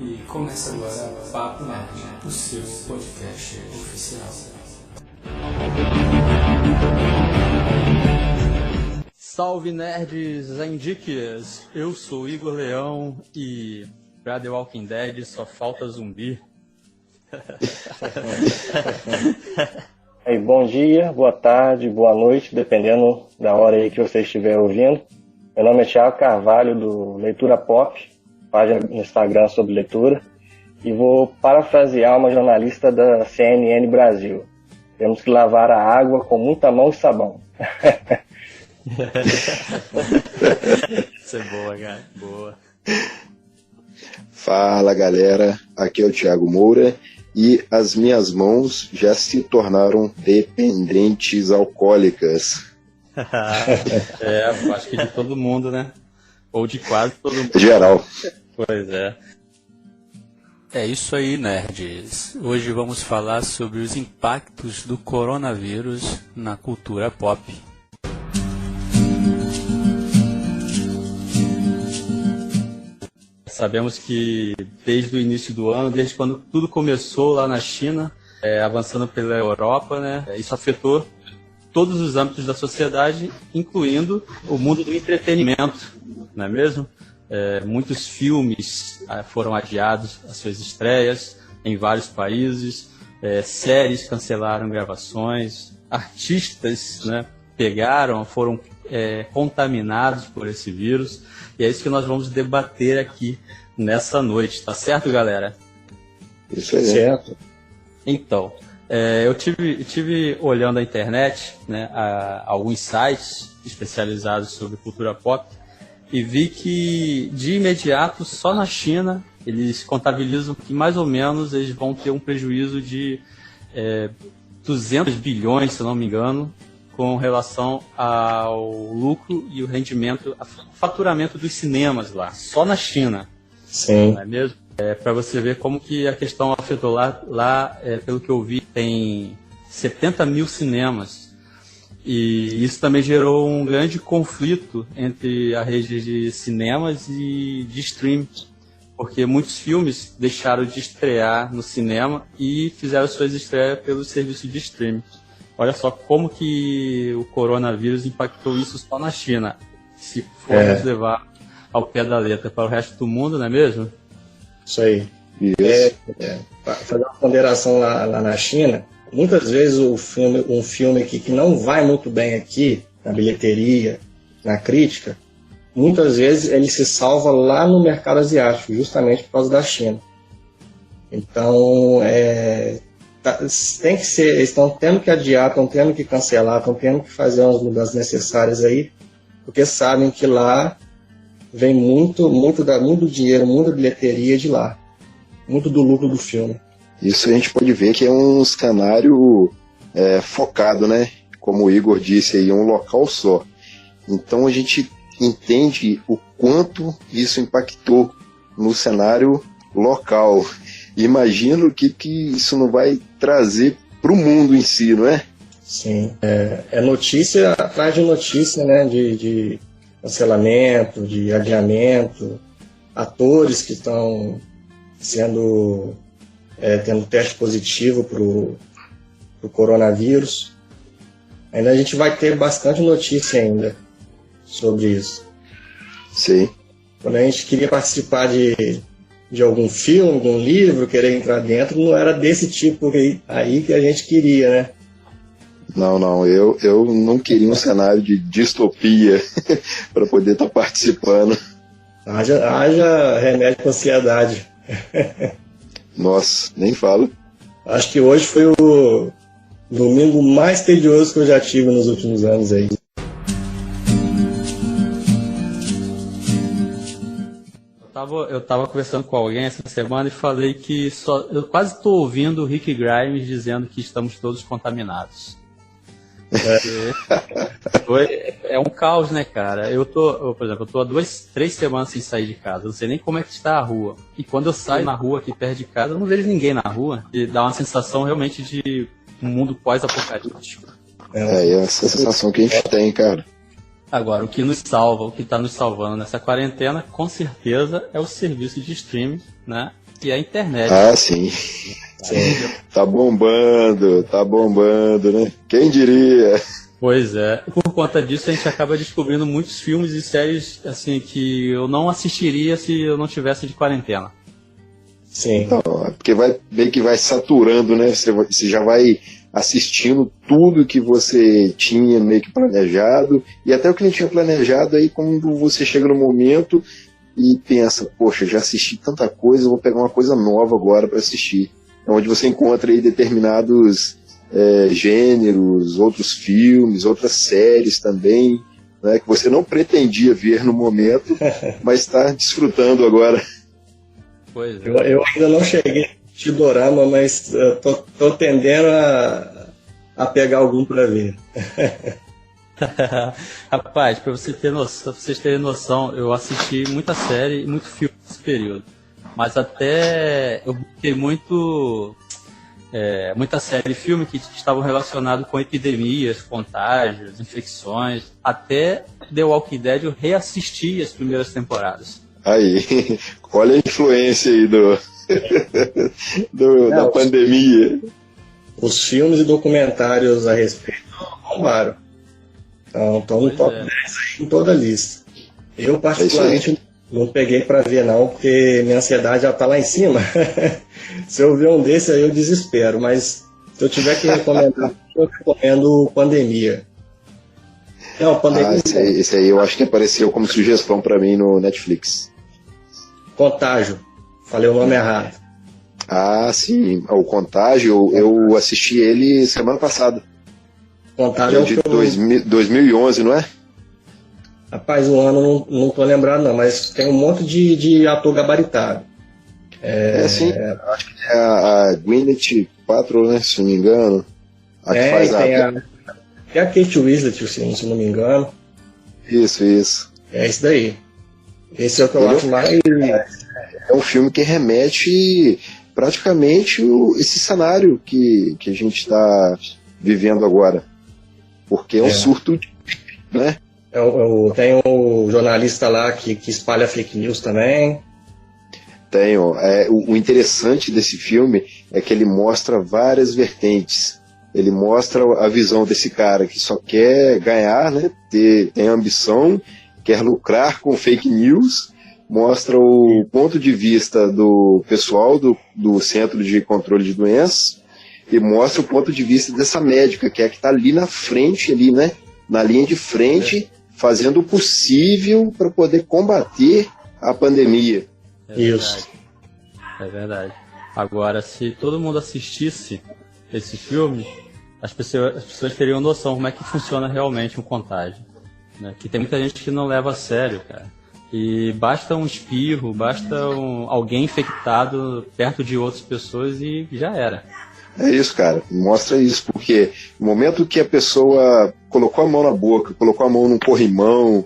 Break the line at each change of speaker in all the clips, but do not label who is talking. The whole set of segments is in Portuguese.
E começa agora o Papo Nerd, o seu podcast oficial.
Salve nerds Zendikias! Eu sou Igor Leão e pra The Walking Dead só falta zumbi.
Bom dia, boa tarde, boa noite, dependendo da hora aí que você estiver ouvindo. Meu nome é Thiago Carvalho, do Leitura Pop, página no Instagram sobre leitura, e vou parafrasear uma jornalista da CNN Brasil. Temos que lavar a água com muita mão e sabão.
Isso é boa, cara. Boa.
Fala, galera. Aqui é o Thiago Moura e as minhas mãos já se tornaram dependentes alcoólicas.
Acho que de todo mundo, né? Ou de quase todo mundo.
Geral.
Pois é. É isso aí, nerds. Hoje vamos falar sobre os impactos do coronavírus na cultura pop. Sabemos que desde o início do ano, desde quando tudo começou lá na China, avançando pela Europa, né, isso afetou todos os âmbitos da sociedade, incluindo o mundo do entretenimento, não é mesmo? Muitos filmes foram adiados às suas estreias em vários países, séries cancelaram gravações, artistas, né, foram contaminados por esse vírus, e é isso que nós vamos debater aqui nessa noite, tá certo, galera?
Isso aí.
Certo.
Então, eu tive olhando a internet, né, alguns sites especializados sobre cultura pop, e vi que de imediato, só na China, eles contabilizam que mais ou menos eles vão ter um prejuízo de 200 bilhões, se não me engano, com relação ao lucro e o rendimento, o faturamento dos cinemas lá, só na China.
Sim.
Não é mesmo? Para você ver como que a questão afetou lá, pelo que eu vi, tem 70 mil cinemas. E isso também gerou um grande conflito entre a rede de cinemas e de streaming, porque muitos filmes deixaram de estrear no cinema e fizeram suas estreias pelo serviço de streaming. Olha só como que o coronavírus impactou isso só na China. Se formos levar ao pé da letra para o resto do mundo, não é mesmo?
Isso aí.
Isso.
Para fazer uma ponderação lá na China, muitas vezes um filme que não vai muito bem aqui, na bilheteria, na crítica, muitas vezes ele se salva lá no mercado asiático, justamente por causa da China. Então, tem que ser, eles estão tendo que adiar, estão tendo que cancelar, estão tendo que fazer umas mudanças necessárias aí, porque sabem que lá vem muito dinheiro, muita bilheteria de lá, muito do lucro do filme.
Isso a gente pode ver que é um cenário focado, né? Como o Igor disse aí, um local só. Então a gente entende o quanto isso impactou no cenário local. Imagino o que isso não vai trazer para o mundo em si, não é?
Sim, é notícia atrás de notícia, né? De cancelamento, de adiamento, atores que estão tendo teste positivo para o coronavírus. Ainda a gente vai ter bastante notícia ainda sobre isso.
Sim.
Quando a gente queria participar de algum filme, de um livro, querer entrar dentro, não era desse tipo aí que a gente queria, né?
Não, eu não queria um cenário de distopia para poder estar participando.
Haja remédio para ansiedade.
Nossa, nem falo.
Acho que hoje foi o domingo mais tedioso que eu já tive nos últimos anos aí.
Eu tava conversando com alguém essa semana e falei que eu quase estou ouvindo o Rick Grimes dizendo que estamos todos contaminados. É um caos, né, cara? Por exemplo, eu tô há 3 semanas sem sair de casa. Eu não sei nem como é que está a rua. E quando eu saio na rua aqui perto de casa, eu não vejo ninguém na rua. E dá uma sensação realmente de um mundo pós-apocalíptico.
É essa sensação que a gente tem, cara.
Agora, o que nos salva, o que está nos salvando nessa quarentena, com certeza, é o serviço de streaming, né? E a internet.
Ah, sim. Tá bombando, né? Quem diria?
Pois é. Por conta disso, a gente acaba descobrindo muitos filmes e séries assim que eu não assistiria se eu não tivesse de quarentena.
Sim.
Então, é porque vai ver que vai saturando, né? Você já vai assistindo tudo que você tinha meio que planejado, e até o que não tinha planejado, aí quando você chega no momento e pensa, poxa, já assisti tanta coisa, vou pegar uma coisa nova agora para assistir. É onde você encontra aí determinados gêneros, outros filmes, outras séries também, né, que você não pretendia ver no momento, mas está desfrutando agora.
Pois é.
Eu ainda não cheguei de dorama, mas tô tendendo a pegar algum para ver.
Rapaz, pra você ter noção, pra vocês terem noção, eu assisti muita série e muito filme nesse período. Mas até eu busquei muita série e filme que estavam relacionados com epidemias, contágios, infecções. Até The Walking Dead eu reassisti as primeiras temporadas.
Aí, olha a influência aí da pandemia.
Os filmes e documentários a respeito bombaram. Então, estão no top 10 aí em toda a lista. Eu, particularmente, não peguei para ver, não, porque minha ansiedade já tá lá em cima. Se eu ver um desse, aí eu desespero. Mas se eu tiver que recomendar, eu recomendo Pandemia. Não, Pandemia.
Esse aí eu acho que apareceu como sugestão para mim no Netflix.
Contágio. Falei o nome errado.
Ah, sim. O Contágio, eu assisti ele semana passada.
Contágio é
de 2011, não é?
Rapaz, o ano não tô lembrado não, mas tem um monte de ator gabaritado.
Sim. Acho que é a Gwyneth Paltrow, né, se não me engano. A que faz
tem a Kate Winslet, se não me engano.
Isso.
É isso daí. Esse é o que eu acho mais...
É um filme que remete praticamente esse cenário que a gente está vivendo agora. Porque é um surto, né?
Tem o jornalista lá que espalha fake news também.
Tenho. O interessante desse filme é que ele mostra várias vertentes. Ele mostra a visão desse cara que só quer ganhar, né? Tem ambição, quer lucrar com fake news. Mostra o ponto de vista do pessoal do Centro de Controle de Doenças e mostra o ponto de vista dessa médica, que é a que está ali na frente, ali, né? Na linha de frente, fazendo o possível para poder combater a pandemia.
Isso.
É verdade. Agora, se todo mundo assistisse esse filme, as pessoas teriam noção como é que funciona realmente um contágio. Né? Que tem muita gente que não leva a sério, cara. E basta um espirro, basta alguém infectado perto de outras pessoas e já era.
É isso, cara. Mostra isso, porque no momento que a pessoa colocou a mão na boca, colocou a mão num corrimão,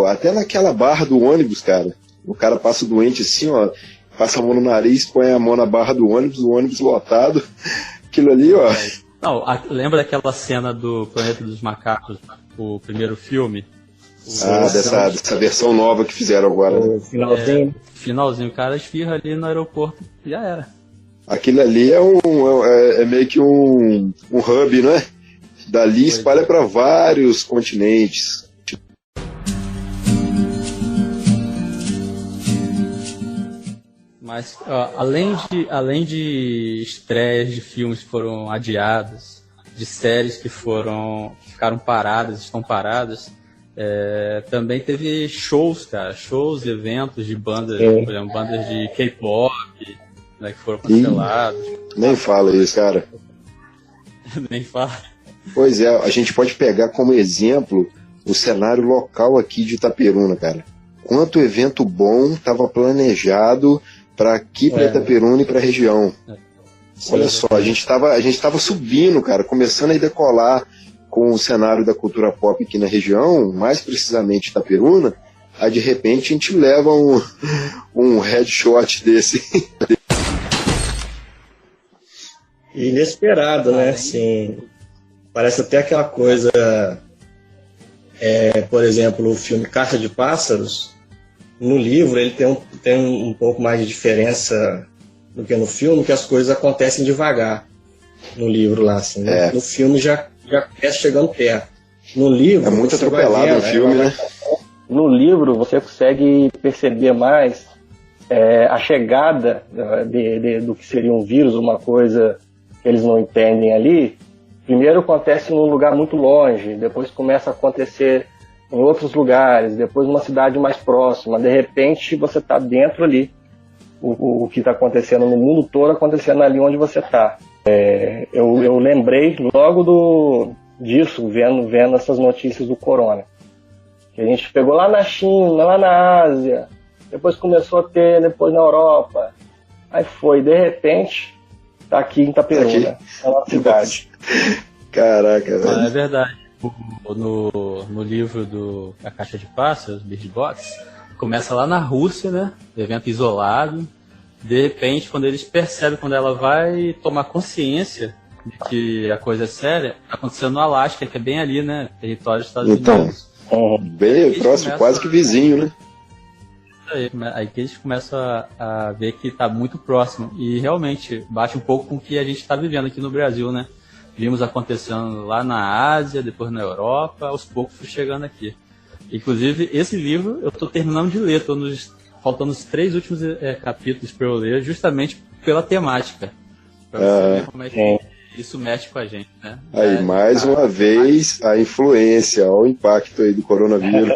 até naquela barra do ônibus, cara. O cara passa doente assim, ó, passa a mão no nariz, põe a mão na barra do ônibus lotado. Aquilo ali, ó.
Não, lembra daquela cena do Planeta dos Macacos, o primeiro filme?
Dessa versão nova que fizeram agora.
O finalzinho.
Finalzinho, o cara espirra ali no aeroporto, já era.
Aquilo ali é meio que um hub, não é? Dali espalha para vários continentes.
Mas além de estreias de filmes que foram adiados, de séries que ficaram paradas, estão paradas, também teve shows, cara, eventos de bandas, por exemplo, bandas de K-pop, né, que foram cancelados.
Nem fala isso, cara.
Nem fala.
Pois é, a gente pode pegar como exemplo o cenário local aqui de Itaperuna, cara. Quanto evento bom estava planejado para Itaperuna e para a região. Olha só, a gente tava subindo, cara, começando a decolar com o cenário da cultura pop aqui na região, mais precisamente Itaperuna, aí de repente a gente leva um headshot desse.
Inesperado, né? Assim, parece até aquela coisa Por exemplo, o filme Caixa de Pássaros, no livro ele tem um pouco mais de diferença do que no filme, que as coisas acontecem devagar no livro lá, assim, né? No filme já começa chegando perto. No livro...
É muito atropelado o filme, né?
No livro você consegue perceber mais a chegada do que seria um vírus, uma coisa que eles não entendem ali. Primeiro acontece num lugar muito longe, depois começa a acontecer em outros lugares, depois numa cidade mais próxima. De repente você está dentro ali. O que está acontecendo no mundo todo acontecendo ali onde você está. Eu lembrei logo disso, vendo essas notícias do corona. Que a gente pegou lá na China, lá na Ásia, depois começou a ter, depois na Europa. Aí foi, de repente, tá aqui em Itaperuna, na nossa cidade.
Caraca, velho.
É verdade. No livro A Caixa de Pássaros, Bird Box, começa lá na Rússia, né? Evento isolado. De repente, quando eles percebem, quando ela vai tomar consciência de que a coisa é séria, tá acontecendo no Alasca, que é bem ali, né? Território dos Estados Unidos.
Bem próximo, quase que vizinho, né?
Aí que eles começam a ver que está muito próximo. E realmente bate um pouco com o que a gente está vivendo aqui no Brasil, né? Vimos acontecendo lá na Ásia, depois na Europa, aos poucos fui chegando aqui. Inclusive, esse livro eu estou terminando de ler, faltando os 3 últimos capítulos para eu ler, justamente pela temática. Para você ver como é que isso mexe com a gente, né?
Aí, mais uma vez, a influência, o impacto aí do coronavírus.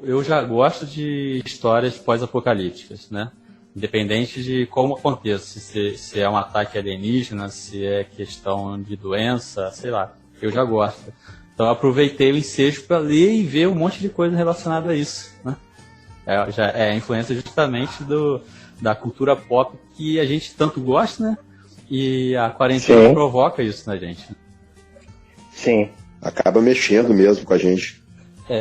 Eu já gosto de histórias pós-apocalípticas, né? Independente de como aconteça, se é um ataque alienígena, se é questão de doença, sei lá, eu já gosto. Então eu aproveitei o ensejo para ler e ver um monte de coisa relacionada a isso, né? É a influência justamente da cultura pop que a gente tanto gosta, né? E a quarentena provoca isso na gente.
Sim.
Acaba mexendo mesmo com a gente.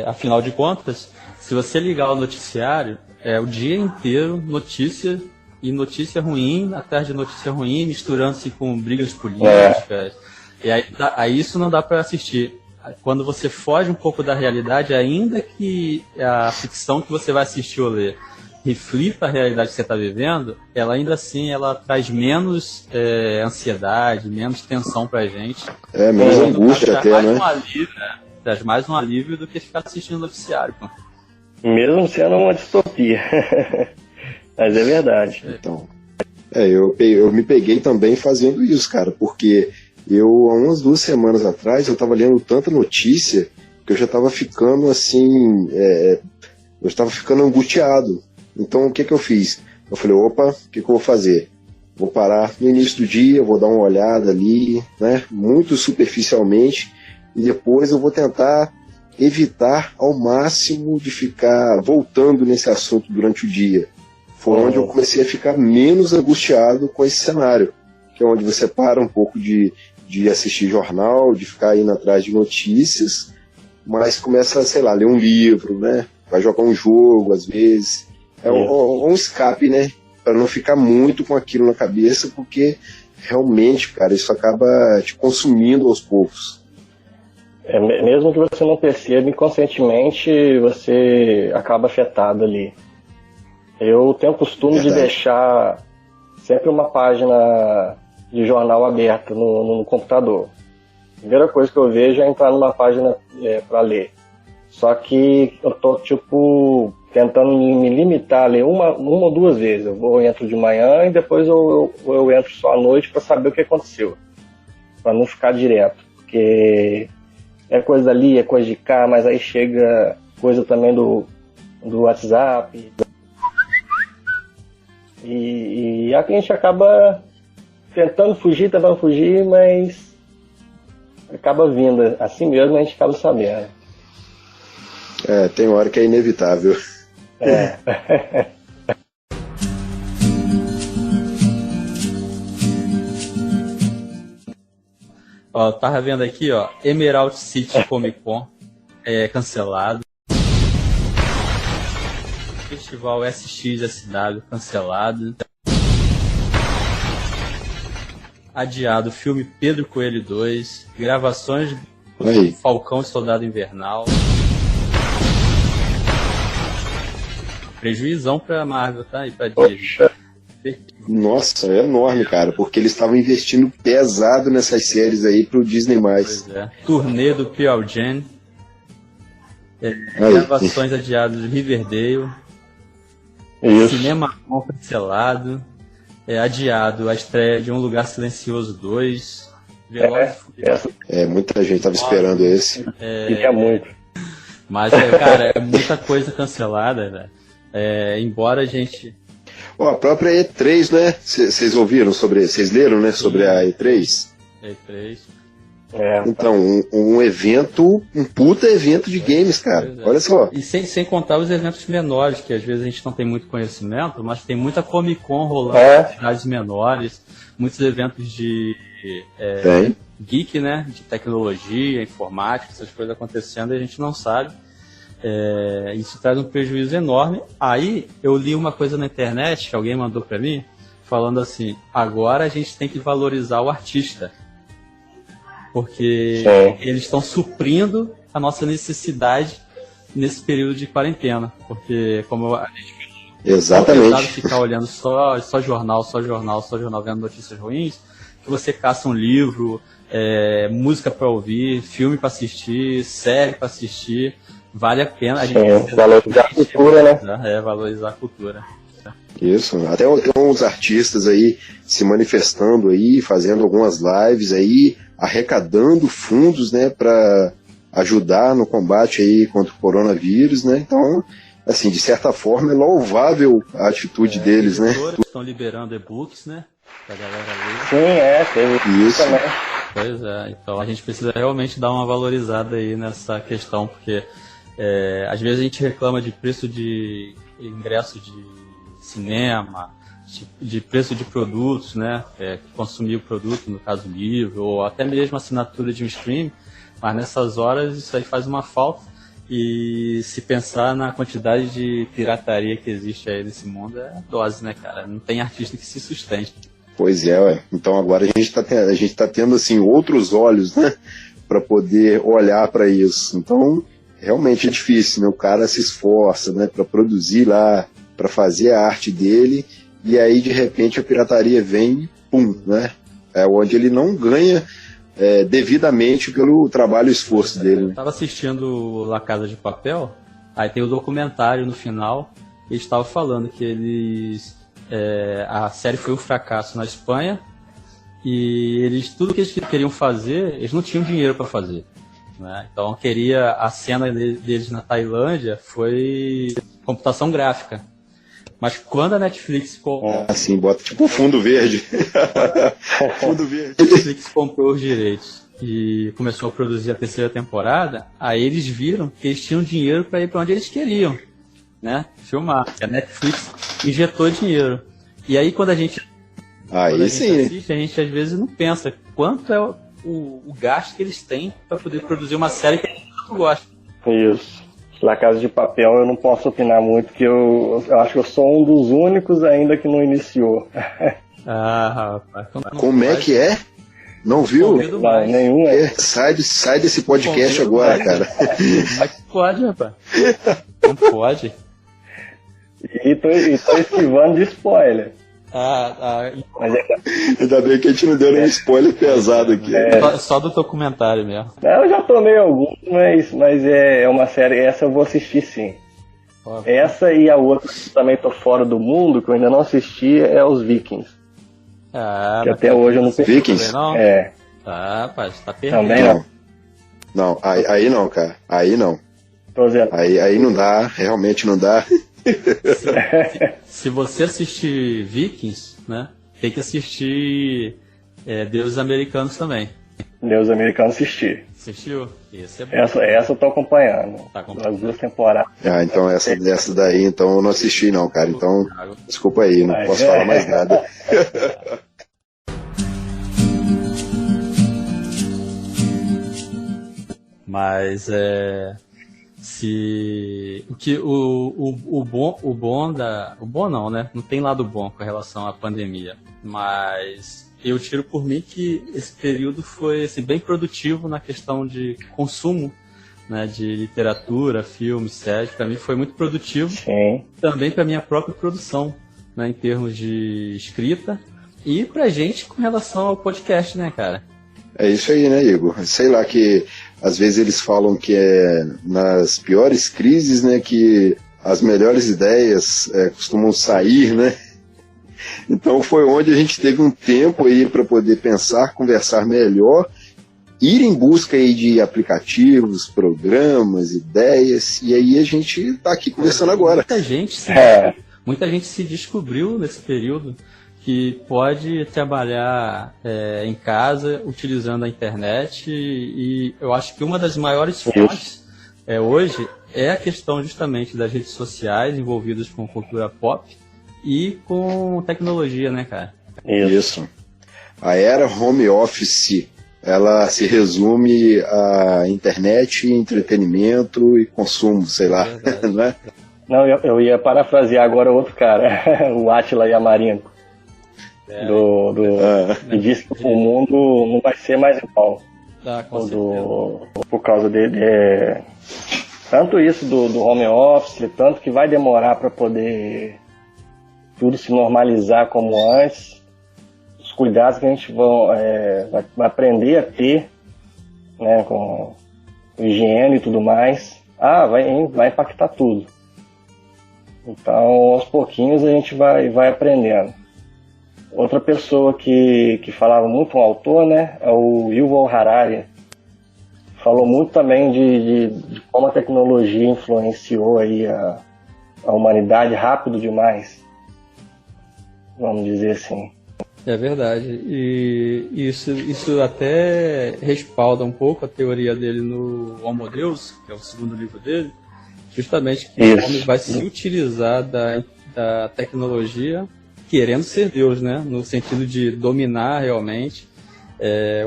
Afinal de contas, se você ligar o noticiário, o dia inteiro notícia e notícia ruim, atrás de notícia ruim, misturando-se com brigas políticas. E aí isso não dá para assistir. Quando você foge um pouco da realidade, ainda que a ficção que você vai assistir ou ler reflita a realidade que você está vivendo, ela ainda assim traz menos ansiedade, menos tensão para a gente.
Menos angústia até, né?
Traz mais um alívio do que ficar assistindo o noticiário, pô.
Mesmo sendo uma distopia. Mas é verdade.
Então, eu me peguei também fazendo isso, cara, porque há umas 2 semanas atrás, eu tava lendo tanta notícia que eu já tava ficando assim, eu estava ficando angustiado. Então, o que eu fiz? Eu falei, opa, o que eu vou fazer? Vou parar no início do dia, vou dar uma olhada ali, né, muito superficialmente, e depois eu vou tentar evitar ao máximo de ficar voltando nesse assunto durante o dia. Foi onde eu comecei a ficar menos angustiado com esse cenário, que é onde você para um pouco de assistir jornal, de ficar indo atrás de notícias, mas começa, sei lá, ler um livro, né? Vai jogar um jogo, às vezes. É um escape, né? Para não ficar muito com aquilo na cabeça, porque realmente, cara, isso acaba te consumindo aos poucos.
Mesmo que você não perceba, inconscientemente você acaba afetado ali. Eu tenho o costume de deixar sempre uma página de jornal aberta no computador. A primeira coisa que eu vejo é entrar numa página para ler. Só que eu tô tentando me limitar a ler uma ou 2 vezes. Eu entro de manhã e depois eu entro só à noite para saber o que aconteceu, para não ficar direto, porque é coisa ali, é coisa de cá, mas aí chega coisa também do WhatsApp. E a gente acaba tentando fugir, mas acaba vindo. Assim mesmo a gente acaba sabendo.
Tem hora que é inevitável.
Ó, tava vendo aqui, ó, Emerald City Comic Con cancelado. Festival SXSW cancelado. adiado o filme Pedro Coelho 2, gravações do
Aí.
Falcão e Soldado Invernal. Prejuizão pra Marvel, tá? E pra Disney.
Nossa, é enorme, cara, porque eles estavam investindo pesado nessas séries aí pro Disney+.
Pois é. Turnê do Pearl Jam.
Aí.
Gravações adiadas de Riverdale.
Isso.
Cinema cancelado. Adiado a estreia de Um Lugar Silencioso 2. Velozes e Furiosos.
Muita gente tava esperando esse.
Queria muito.
Mas, cara, é muita coisa cancelada, velho. Embora a gente...
Ó, a própria E3, né? Vocês ouviram sobre... Vocês leram, né? Sobre a E3?
E3.
Então, um evento, um puta evento de games, cara.
Pois é.
Olha só.
E sem contar os eventos menores, que às vezes a gente não tem muito conhecimento, mas tem muita Comic Con rolando em cidades menores, muitos eventos de
Tem.
geek, né? De tecnologia, informática, essas coisas acontecendo e a gente não sabe. Isso traz um prejuízo enorme. Aí eu li uma coisa na internet que alguém mandou pra mim, falando assim: agora a gente tem que valorizar o artista, porque eles estão suprindo a nossa necessidade nesse período de quarentena, porque como a gente
Exatamente.
ficar olhando só jornal, vendo notícias ruins, que você caça um livro, música para ouvir, filme para assistir, série para assistir, vale a pena a gente
valorizar a cultura, né?
Valorizar a cultura.
Isso, até tem uns artistas aí se manifestando aí, fazendo algumas lives aí, arrecadando fundos, né, para ajudar no combate aí contra o coronavírus, né? Então, assim, de certa forma é louvável a atitude deles, né?
Estão liberando e-books, né, pra galera ler.
Sim, teve
Isso.
também.
Pois é, então a gente precisa realmente dar uma valorizada aí nessa questão, porque às vezes a gente reclama de preço de ingresso de cinema, de preço de produtos, né? Consumir o produto, no caso livro, ou até mesmo assinatura de um stream, mas nessas horas isso aí faz uma falta. E se pensar na quantidade de pirataria que existe aí nesse mundo, é dose, né, cara? Não tem artista que se sustente.
Pois é, ué. Então agora a gente tá tendo assim outros olhos, né, para poder olhar para isso. Então realmente é difícil, né? O cara se esforça, né, para produzir lá, para fazer a arte dele, e aí de repente a pirataria vem e pum, né? É onde ele não ganha devidamente pelo trabalho e esforço dele. Né?
Eu tava assistindo La Casa de Papel, aí tem o documentário no final, e eles estavam falando que a série foi um fracasso na Espanha, e tudo que eles queriam fazer, eles não tinham dinheiro para fazer. Né? Então a cena deles na Tailândia foi computação gráfica. Mas quando a Netflix
assim, bota tipo fundo verde. Fundo verde.
A Netflix comprou os direitos e começou a produzir a terceira temporada, aí eles viram que eles tinham dinheiro para ir para onde eles queriam, né? Filmar. A Netflix injetou dinheiro. E aí quando a gente assiste, a gente às vezes não pensa quanto é o gasto que eles têm para poder produzir uma série que a gente não gosta.
Isso. La Casa de Papel eu não posso opinar muito, porque eu acho que eu sou um dos únicos ainda que não iniciou.
Rapaz.
Como é que é? Não viu?
Não, nenhum
sai desse podcast agora, cara.
Como é que pode, rapaz? Não pode.
E tô esquivando de spoiler.
Mas
ainda bem que a gente não deu nenhum spoiler pesado aqui.
Só do documentário mesmo.
Eu já tomei alguns, mas é uma série, essa eu vou assistir sim. Essa e a outra que também tô fora do mundo, que eu ainda não assisti, é os Vikings. Que até hoje eu não perdi.
Vikings?
Não? Rapaz, tá perdendo.
Também não.
Não, aí não, cara. Aí não.
Tô dizendo.
Aí não dá, realmente não dá.
Se você assistir Vikings, né, tem que assistir Deuses Americanos também.
Deuses Americanos assisti.
Assistiu? Esse é bom.
Essa eu tô acompanhando.
Tá acompanhando.
As 2 temporadas.
Então essa daí então eu não assisti não, cara. Então, desculpa aí, não posso falar mais nada.
Mas o bom não, né? Não tem lado bom com relação à pandemia, mas eu tiro por mim que esse período foi assim, bem produtivo na questão de consumo, né, de literatura, filmes, séries. Para mim foi muito produtivo.
Sim.
Também para minha própria produção, né, em termos de escrita, e pra gente com relação ao podcast, né, cara?
É isso aí, né, Igor? Sei lá, que às vezes eles falam que é nas piores crises, né, que as melhores ideias costumam sair, né? Então foi onde a gente teve um tempo aí para poder pensar, conversar melhor, ir em busca aí de aplicativos, programas, ideias, e aí a gente está aqui conversando agora.
Muita gente se descobriu nesse período que pode trabalhar em casa utilizando a internet, e eu acho que uma das maiores fontes hoje é a questão justamente das redes sociais envolvidas com cultura pop e com tecnologia, né, cara?
Isso. A era home office, ela se resume a internet, entretenimento e consumo, sei lá, não é?
Não, eu ia parafrasear agora outro cara, o Átila Yamarino, que disse que o mundo não vai ser mais igual. Por causa de tanto isso do home office, tanto que vai demorar para poder tudo se normalizar como antes, os cuidados que a gente vai aprender a ter, né, com higiene e tudo mais, vai impactar tudo. Então, aos pouquinhos a gente vai aprendendo. Outra pessoa que falava muito, um autor, né, é o Yuval Harari. Falou muito também de como a tecnologia influenciou aí a humanidade rápido demais, vamos dizer assim.
É verdade. E isso até respalda um pouco a teoria dele no Homo Deus, que é o segundo livro dele, justamente que o homem vai se utilizar da tecnologia querendo ser Deus, né? No sentido de dominar realmente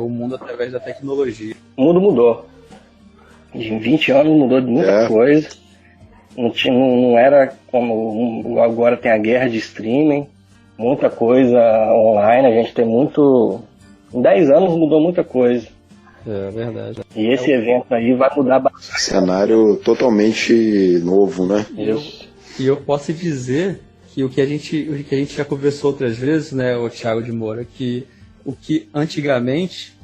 o mundo através da tecnologia.
O mundo mudou. Em 20 anos mudou de muita coisa. Não era como agora tem a guerra de streaming, muita coisa online, a gente tem muito... Em 10 anos mudou muita coisa.
É verdade.
E esse evento aí vai mudar bastante.
Cenário totalmente novo, né?
E eu posso dizer que o que a gente já conversou outras vezes, né, o Thiago de Moura, que o que antigamente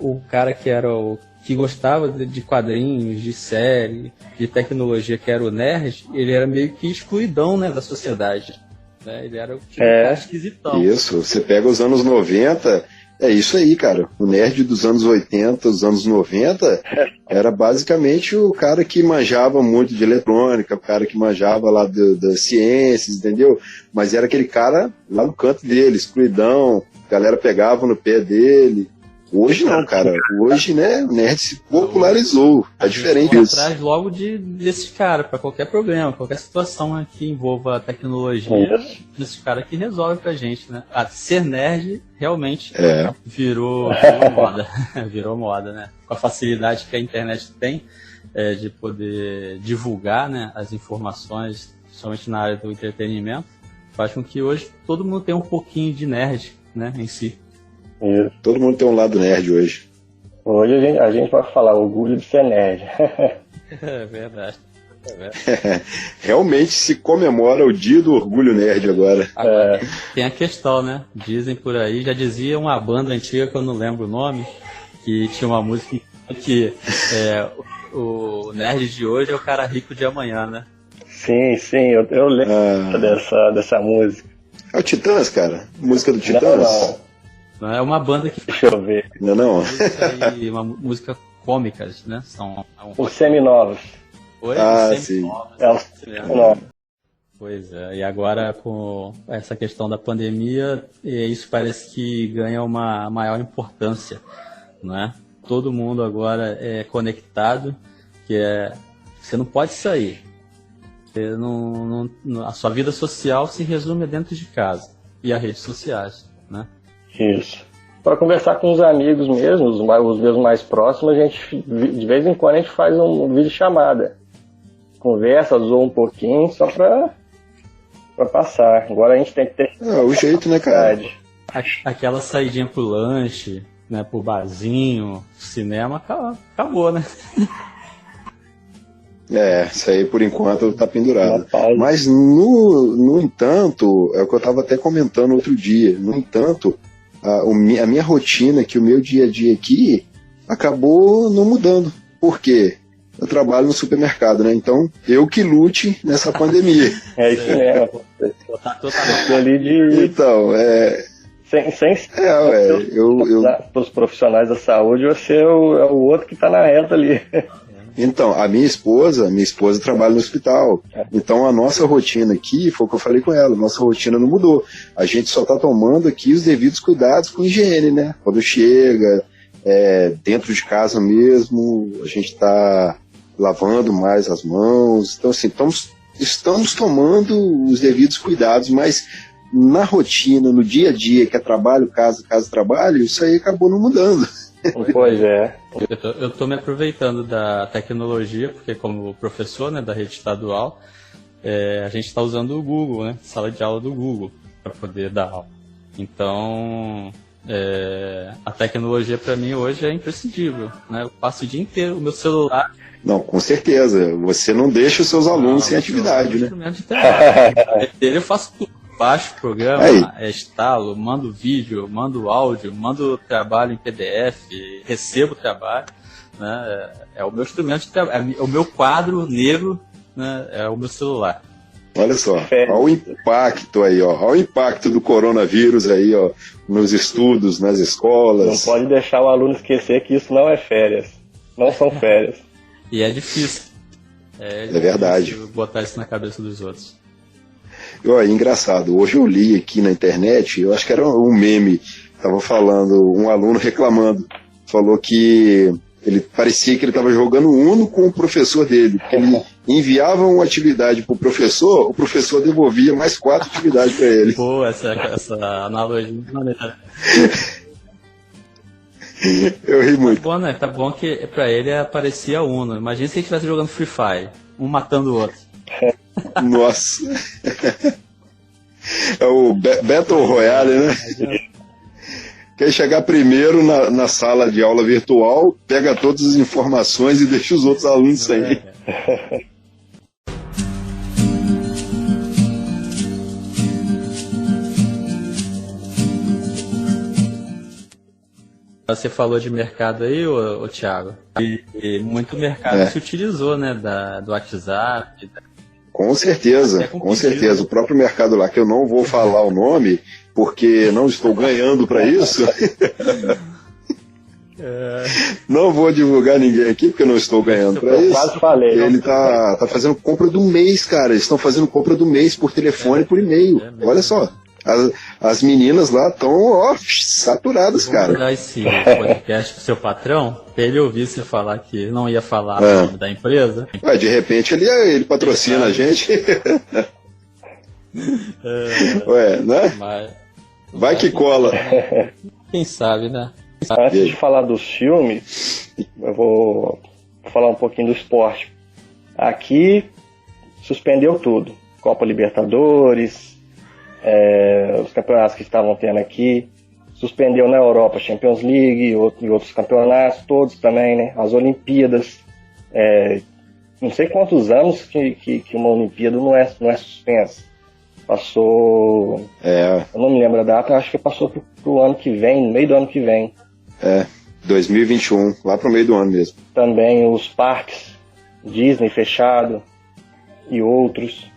o cara que gostava de quadrinhos, de série, de tecnologia, que era o nerd, ele era meio que excluidão, né, da sociedade. Né? Ele era o tipo cara esquisitão.
Isso, você pega os anos 90, é isso aí, cara. O nerd dos anos 80, dos anos 90, era basicamente o cara que manjava muito de eletrônica, o cara que manjava lá das ciências, entendeu? Mas era aquele cara lá no canto dele, excluidão, a galera pegava no pé dele. Hoje não, cara. Hoje, né, o nerd se popularizou. É diferente isso.
Atrás logo desses caras, para qualquer problema, qualquer situação que envolva a tecnologia, desses caras que resolve pra gente, né? Ser nerd realmente virou moda. Virou moda, né? Com a facilidade que a internet tem de poder divulgar, né, as informações, principalmente na área do entretenimento, faz com que hoje todo mundo tenha um pouquinho de nerd, né, em si.
Todo mundo tem um lado nerd hoje.
Hoje a gente vai falar orgulho de ser nerd.
É verdade.
Realmente se comemora o dia do orgulho nerd agora.
Tem a questão, né? Dizem por aí, já dizia uma banda antiga que eu não lembro o nome, que tinha uma música que o nerd de hoje é o cara rico de amanhã, né?
Sim, eu lembro dessa música.
É o Titãs, cara? Música do Titãs?
Não, é uma banda que...
Deixa eu ver.
Não.
Uma música cômicas, né? São
os seminovos.
Oi?
Sim.
Os seminovos.
Pois é, e agora com essa questão da pandemia, isso parece que ganha uma maior importância, não é? Todo mundo agora é conectado, você não pode sair. A sua vida social se resume dentro de casa e as redes sociais, né?
Isso. Para conversar com os amigos mesmo, os meus mais próximos, a gente, de vez em quando, a gente faz um vídeo chamada. Conversa, zoa um pouquinho, só para passar. Agora a gente tem que ter...
o jeito, né, cara?
aquela saidinha pro lanche, né, pro barzinho, cinema, acabou, né?
Isso aí por enquanto tá pendurado. Mas no entanto, é o que eu estava até comentando outro dia, no entanto, a minha rotina, que o meu dia a dia aqui, acabou não mudando. Por quê? Eu trabalho no supermercado, né? Então, eu que lute nessa pandemia.
É isso mesmo. Ali de...
Então,
Para os profissionais da saúde, você é o outro que está na reta ali.
Então, a minha esposa trabalha no hospital. Então, a nossa rotina aqui, foi o que eu falei com ela, nossa rotina não mudou. A gente só está tomando aqui os devidos cuidados com higiene, né? Quando chega, dentro de casa mesmo, a gente está lavando mais as mãos. Então, assim, estamos tomando os devidos cuidados, mas na rotina, no dia a dia, que é trabalho, casa, trabalho, isso aí acabou não mudando.
Pois é.
Eu estou me aproveitando da tecnologia, porque como professor, né, da rede estadual, a gente está usando o Google, né, sala de aula do Google, para poder dar aula. Então, a tecnologia para mim hoje é imprescindível, né? Eu passo o dia inteiro, o meu celular...
Não, com certeza. Você não deixa os seus alunos sem atividade, né?
Eu faço tudo. Baixo o programa, instalo, mando vídeo, mando áudio, mando trabalho em PDF, recebo trabalho, né? É o meu instrumento de trabalho, é o meu quadro negro, né? É o meu celular.
Olha só, olha o impacto aí, ó. Olha o impacto do coronavírus aí, ó, nos estudos, nas escolas.
Não pode deixar o aluno esquecer que isso não é férias. Não são férias.
E é difícil. É
verdade.
Botar isso na cabeça dos outros.
Engraçado, hoje eu li aqui na internet, eu acho que era um meme, estava falando, um aluno reclamando, falou que ele parecia que ele estava jogando Uno com o professor dele, porque ele enviava uma atividade para o professor devolvia mais 4 atividades para ele.
Pô, essa analogia maneira.
Eu ri muito.
Tá bom, né? Tá bom que para ele parecia Uno. Imagina se ele estivesse jogando Free Fire, um matando o outro.
Nossa. É o Battle Royale, né? Quer chegar primeiro na sala de aula virtual, pega todas as informações e deixa os outros alunos sem.
Você falou de mercado aí, ô Thiago, e muito mercado se utilizou, né, do WhatsApp.
Com certeza, com certeza. O próprio mercado lá, que eu não vou falar o nome, porque não estou ganhando para isso. Não vou divulgar ninguém aqui, porque eu não estou ganhando para isso.
Quase falei.
Ele tá fazendo compra do mês, cara. Eles estão fazendo compra do mês por telefone e por e-mail. Olha só. As meninas lá estão saturadas, cara.
Vou mandar esse podcast pro seu patrão, pra ele ouvir você falar que não ia falar o nome da empresa.
De repente ele patrocina a gente. Né? Vai que cola.
Quem sabe, né?
Antes de falar dos filmes, eu vou falar um pouquinho do esporte. Aqui suspendeu tudo. Copa Libertadores, os campeonatos que estavam tendo aqui, suspendeu na Europa Champions League e outros campeonatos, todos também, né? As Olimpíadas, não sei quantos anos que uma Olimpíada não é suspensa. Passou, eu não me lembro a data, acho que passou pro ano que vem, no meio do ano que vem.
2021, lá pro meio do ano mesmo.
Também os parques Disney fechado e outros.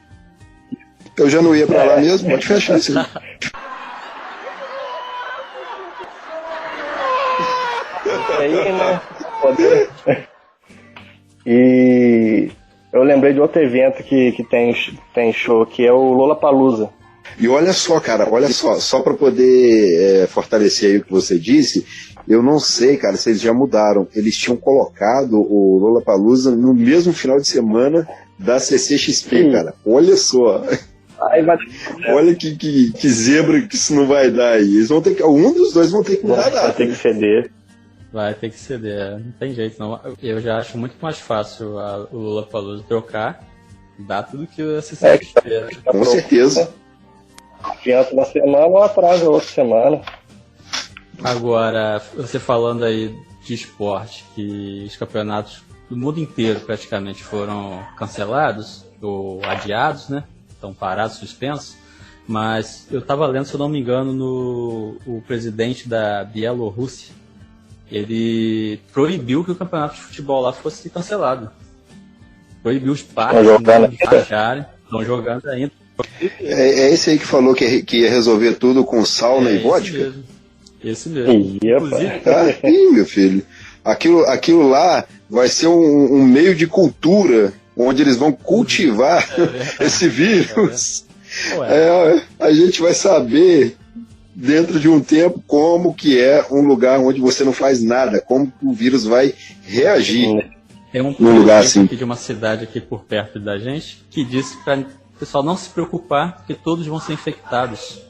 Eu já não ia pra lá mesmo, pode fechar isso aí.
Aí, né? E eu lembrei de outro evento que tem show, que é o Lollapalooza.
E olha só, cara, só para poder fortalecer aí o que você disse, eu não sei, cara, se eles já mudaram. Eles tinham colocado o Lollapalooza no mesmo final de semana da CCXP, cara. Olha só. Olha que zebra que isso não vai dar aí. Eles vão ter que, um dos dois vão ter que mudar a data.
Vai ter que ceder.
Vai ter que ceder, não tem jeito não. Eu já acho muito mais fácil o Lollapalooza trocar data do que a CCXP.
Com certeza.
adianta uma semana ou atrasa outra semana.
Agora, você falando aí de esporte, que os campeonatos do mundo inteiro praticamente foram cancelados ou adiados, né? Estão parados, suspensos. Mas eu estava lendo, se eu não me engano, o presidente da Bielorrússia, ele proibiu que o campeonato de futebol lá fosse cancelado. Proibiu os pais de baixarem, estão jogando ainda.
É esse aí que falou que ia resolver tudo com sauna e vodka?
Esse mesmo.
Inclusive, ih, meu filho, aquilo lá vai ser um meio de cultura onde eles vão cultivar esse vírus. A gente vai saber dentro de um tempo como que é um lugar onde você não faz nada, como o vírus vai reagir.
Tem um
lugar assim
aqui de uma cidade aqui por perto da gente que disse para o pessoal não se preocupar porque todos vão ser infectados.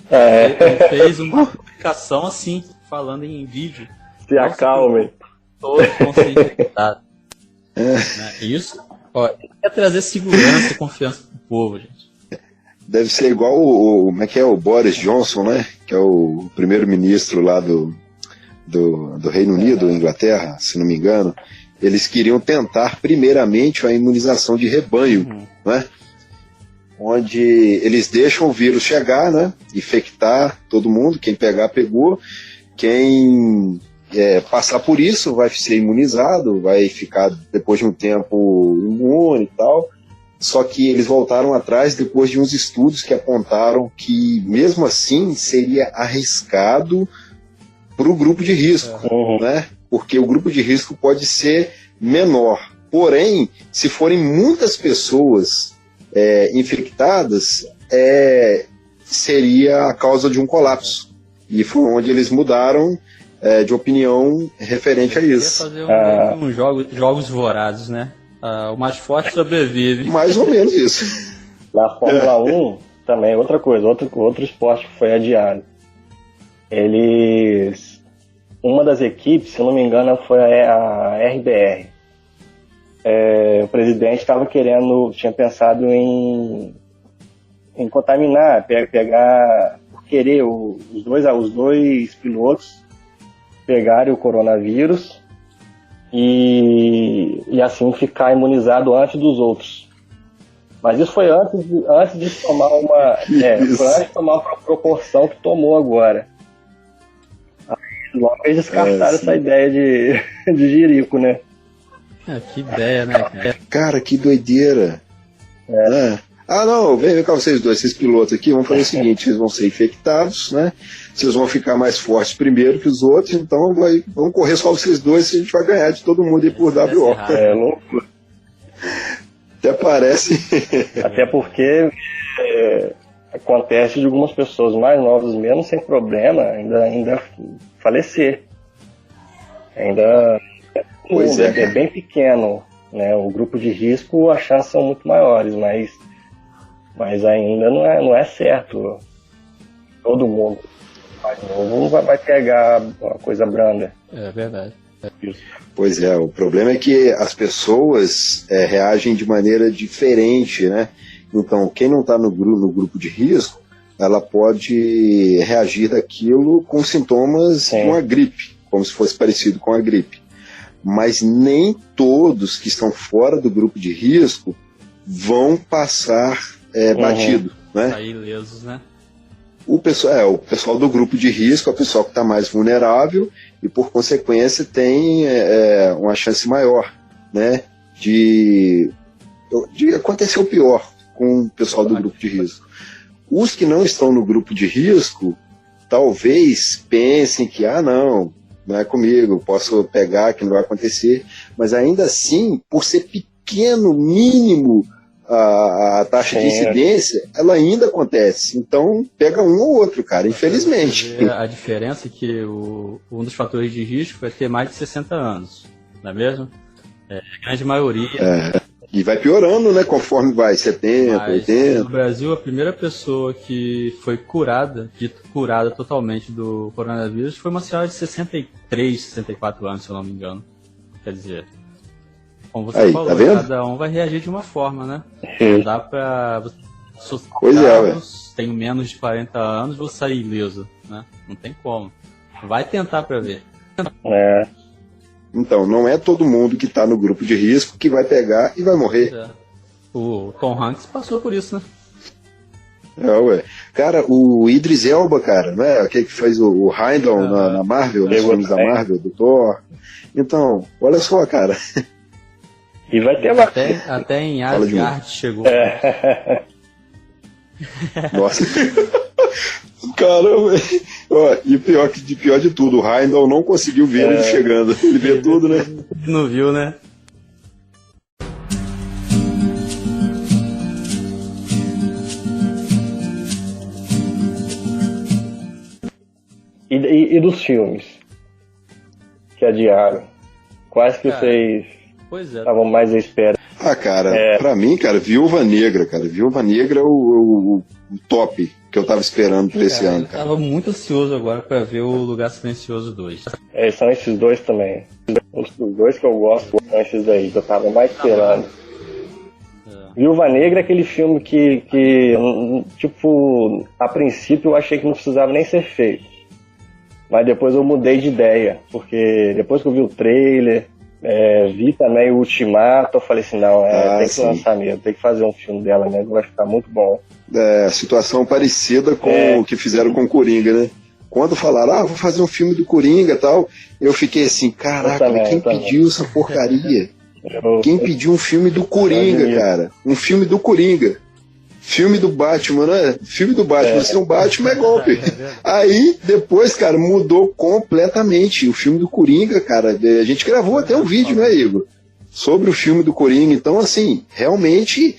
Ele fez uma publicação assim, falando em vídeo.
Se acalme.
Todos vão ser infectados. Isso é trazer segurança e confiança pro povo, gente.
Deve ser igual como é que é o Boris Johnson, né? Que é o primeiro-ministro lá do Reino Unido, Inglaterra, se não me engano. Eles queriam tentar primeiramente a imunização de rebanho, né? Onde eles deixam o vírus chegar, né? Infectar todo mundo, quem pegar, pegou. Quem passar por isso vai ser imunizado, vai ficar depois de um tempo imune e tal. Só que eles voltaram atrás depois de uns estudos que apontaram que, mesmo assim, seria arriscado para o grupo de risco, né? Porque o grupo de risco pode ser menor. Porém, se forem muitas pessoas infectadas, seria a causa de um colapso. E foi onde eles mudaram de opinião referente a isso.
Fazer jogos vorazes, né? O mais forte sobrevive.
Mais ou menos isso.
Na Fórmula 1, também, outra coisa, outro esporte que foi adiado. Uma das equipes, se eu não me engano, foi a RBR. O presidente tinha pensado em contaminar, pegar, por querer, os dois pilotos pegarem o coronavírus e assim ficar imunizado antes dos outros. Mas isso foi antes de tomar uma proporção que tomou agora. Logo eles descartaram essa ideia de jirico, né?
Que ideia, né?
Cara, que doideira. Não, vem cá vocês dois, esses pilotos aqui, vamos fazer o seguinte, vocês vão ser infectados, né? Vocês vão ficar mais fortes primeiro que os outros, então vão correr só vocês dois e a gente vai ganhar de todo mundo aí por WO.
Loucura.
Até parece.
Até porque acontece de algumas pessoas mais novas mesmo, sem problema, ainda falecer.
Pois
é bem pequeno, né? O grupo de risco, as chances são muito maiores, mas ainda não é certo. Todo mundo mais novo vai pegar uma coisa branda.
É verdade.
Pois é, o problema é que as pessoas reagem de maneira diferente, né? Então, quem não está no grupo de risco, ela pode reagir daquilo com sintomas de uma gripe, como se fosse parecido com a gripe. Mas nem todos que estão fora do grupo de risco vão passar batido, né?
Sair ilesos, né?
O pessoal do grupo de risco é o pessoal que está mais vulnerável e, por consequência, tem uma chance maior, né, de acontecer o pior com o pessoal do grupo de risco. Os que não estão no grupo de risco, talvez pensem que, não é comigo, posso pegar, que não vai acontecer, mas ainda assim, por ser pequeno, mínimo, a taxa de incidência, ela ainda acontece. Então, pega um ou outro, cara, infelizmente.
A diferença é que um dos fatores de risco é ter mais de 60 anos, não é mesmo? A grande maioria.
E vai piorando, né, conforme vai, 70, 80.
No Brasil, a primeira pessoa que foi curada totalmente do coronavírus foi uma senhora de 63, 64 anos, se eu não me engano. Quer dizer, como você falou,
tá vendo?
cada um vai reagir de uma forma, né? Não dá pra sou
Pois é,
saudável, tenho menos de 40 anos, vou sair ileso, né? Não tem como. Vai tentar pra ver.
É.
Então, não é todo mundo que tá no grupo de risco que vai pegar e vai morrer.
É. O Tom Hanks passou por isso, né?
Ué. Cara, o Idris Elba, cara, né? Aquele que faz o Heimdall na Marvel, nos filmes da Marvel, do Thor. Então, olha só, cara.
E vai ter mais.
Até em Asgard chegou.
Nossa. Caramba. Ó, e pior de tudo, o Heimdall não conseguiu ver ele chegando. Ele vê tudo, né?
Não viu, né?
E dos filmes que adiaram? Quais que vocês estavam mais à espera?
Ah, cara, pra mim, cara, Viúva Negra, cara. Viúva Negra é o top que eu tava esperando pra esse ano, cara.
Eu tava muito ansioso agora pra ver o Lugar Silencioso 2.
São esses dois também. Os dois que eu gosto são esses daí, que eu tava mais esperando. Viúva Negra é aquele filme que, tipo, a princípio eu achei que não precisava nem ser feito. Mas depois eu mudei de ideia, porque depois que eu vi o trailer, vi também o Ultimato, eu falei assim, não, tem que lançar mesmo, tem que fazer um filme dela mesmo, vai ficar muito bom.
Situação parecida com o que fizeram com o Coringa, né? Quando falaram, vou fazer um filme do Coringa e tal, eu fiquei assim, caraca, quem pediu essa porcaria? Quem pediu um filme do Coringa, cara? Um filme do Coringa. Filme do Batman, né? Filme do Batman, se um Batman é golpe. Aí, depois, cara, mudou completamente. O filme do Coringa, cara, a gente gravou até um vídeo, né, Igor? Sobre o filme do Coringa. Então, assim, realmente,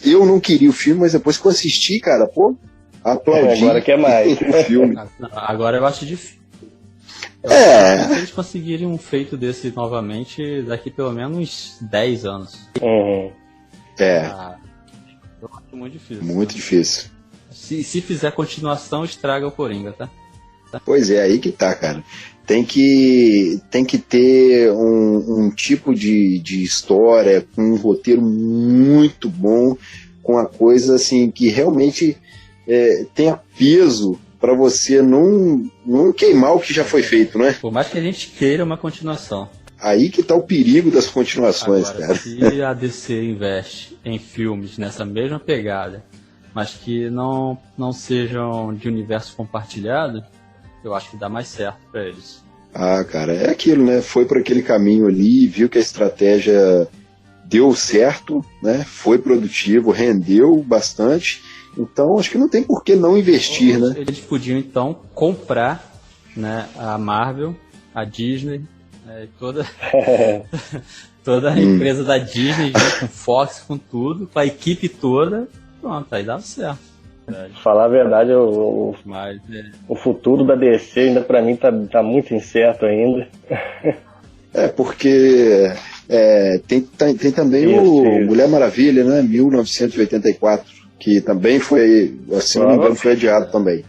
eu não queria o filme, mas depois que eu assisti, cara, pô, aplaudi.
Agora quer mais.
O filme.
Agora eu acho difícil. Se eles conseguirem um feito desse novamente, daqui pelo menos uns 10 anos.
Uhum.
Eu acho muito difícil.
Muito difícil.
Se fizer continuação, estraga o Coringa, tá?
Pois é, aí que tá, cara. Tem que ter um tipo de história, com um roteiro muito bom, com uma coisa assim que realmente tenha peso para você não queimar o que já foi feito, né?
Por mais que a gente queira uma continuação.
Aí que tá o perigo das continuações,
agora,
cara.
Se a DC investe em filmes nessa mesma pegada, mas que não sejam de universo compartilhado, eu acho que dá mais certo para eles.
Ah, cara, é aquilo, né? Foi por aquele caminho ali, viu que a estratégia deu certo, né? Foi produtivo, rendeu bastante. Então, acho que não tem por que não investir, né?
Eles podiam, então, comprar, né, a Marvel, a Disney, toda a empresa da Disney, com Fox, com tudo, com a equipe toda. Pronto, aí dava certo.
Falar a verdade, o futuro da DC ainda pra mim tá muito incerto ainda.
Porque tem também o Mulher Maravilha, né? 1984, que também foi, assim, não me engano, foi adiado também,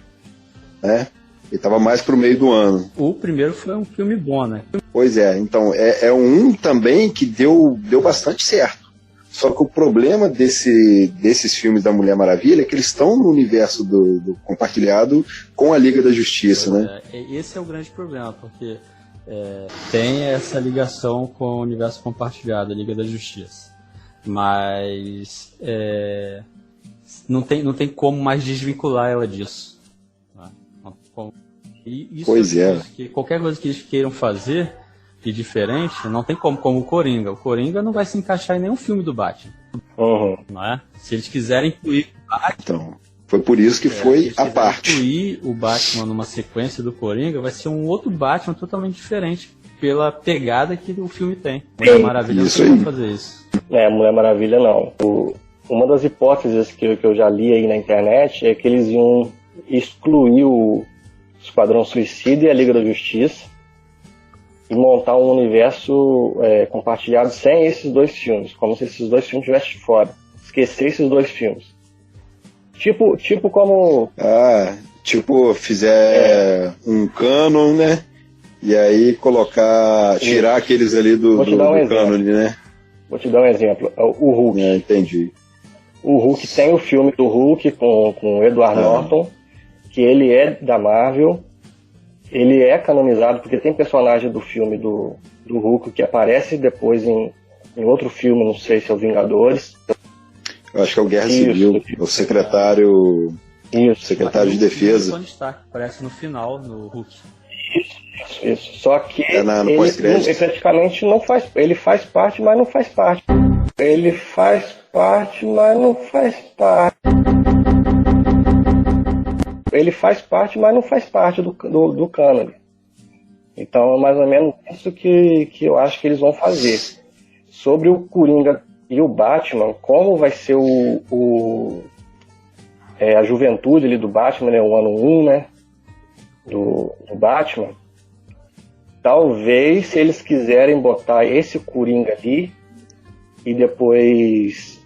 né? E tava mais pro meio do ano.
O primeiro foi um filme bom, né?
Pois é, então é um também que deu bastante certo. Só que o problema desses filmes da Mulher Maravilha é que eles estão no universo do compartilhado com a Liga da Justiça, né?
Esse é o grande problema, porque tem essa ligação com o universo compartilhado, a Liga da Justiça. Mas não tem como mais desvincular ela disso. E isso
pois
que qualquer coisa que eles queiram fazer de diferente, não tem como o Coringa. O Coringa não vai se encaixar em nenhum filme do Batman.
Uhum.
Não é? Se eles quiserem incluir o Batman...
Então, foi por isso que foi a parte.
Se incluir o Batman numa sequência do Coringa, vai ser um outro Batman totalmente diferente, pela pegada que o filme tem. Mulher Maravilha não vai fazer isso.
Mulher Maravilha não. Uma das hipóteses que eu já li aí na internet é que eles iam excluir o Esquadrão Suicida e a Liga da Justiça e montar um universo compartilhado sem esses dois filmes, como se esses dois filmes estivessem fora. Esquecer esses dois filmes. Tipo como...
fizer um canon, né? E aí tirar aqueles ali do canon, né?
Vou te dar um exemplo. O Hulk.
Entendi.
O Hulk tem o filme do Hulk com o Edward Norton, que ele é da Marvel. Ele é canonizado porque tem personagem do filme do Hulk que aparece depois em outro filme, não sei se é o Vingadores.
Eu acho que é o Guerra Civil, o secretário de Defesa.
Tony Stark aparece no final, no Hulk.
Isso. Só que
ele
praticamente não faz. Ele faz parte, mas não faz parte. Ele faz parte, mas não faz parte. Ele faz parte, mas não faz parte do cânone. Então é mais ou menos isso que eu acho que eles vão fazer. Sobre o Coringa e o Batman, como vai ser a juventude ali do Batman, né, o ano 1, né, do Batman, talvez se eles quiserem botar esse Coringa ali e depois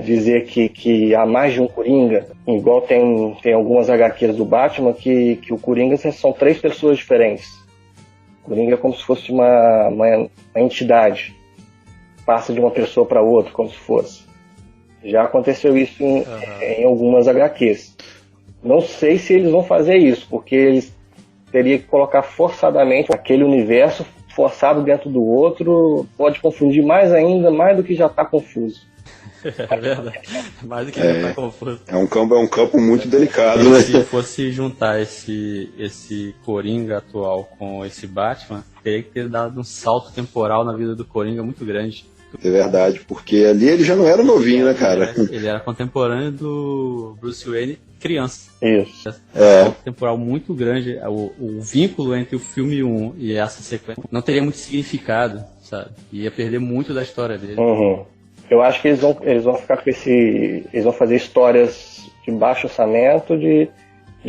dizer que há mais de um Coringa, igual tem algumas HQs do Batman que o Coringa são 3 pessoas diferentes. O Coringa é como se fosse uma entidade, passa de uma pessoa para outra, como se fosse. Já aconteceu isso em algumas HQs. Não sei se eles vão fazer isso, porque eles teriam que colocar forçadamente aquele universo forçado dentro do outro, pode confundir mais ainda, mais do que já está confuso.
É verdade. Mais do que já está confuso.
É um campo muito delicado, né?
Se fosse juntar esse Coringa atual com esse Batman, teria que ter dado um salto temporal na vida do Coringa muito grande.
É verdade, porque ali ele já não era novinho, né, cara?
Ele era contemporâneo do Bruce Wayne, criança.
Isso.
Um salto temporal muito grande. O vínculo entre o filme 1 e essa sequência não teria muito significado, sabe? Ia perder muito da história dele.
Uhum. Eu acho que eles vão ficar com eles vão fazer histórias de baixo orçamento de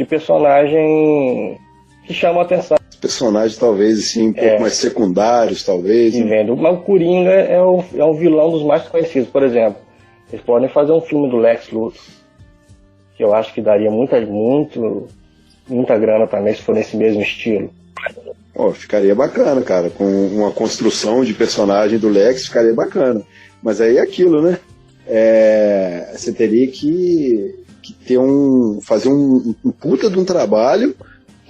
personagem que chamam a atenção.
Personagens talvez assim, um pouco mais secundários, talvez.
Né? Mas o Coringa é o vilão dos mais conhecidos. Por exemplo, eles podem fazer um filme do Lex Luthor, que eu acho que daria muita grana também se for nesse mesmo estilo.
Ficaria bacana, cara. Com uma construção de personagem do Lex, ficaria bacana. Mas aí é aquilo, né? Você teria que fazer um puta de um trabalho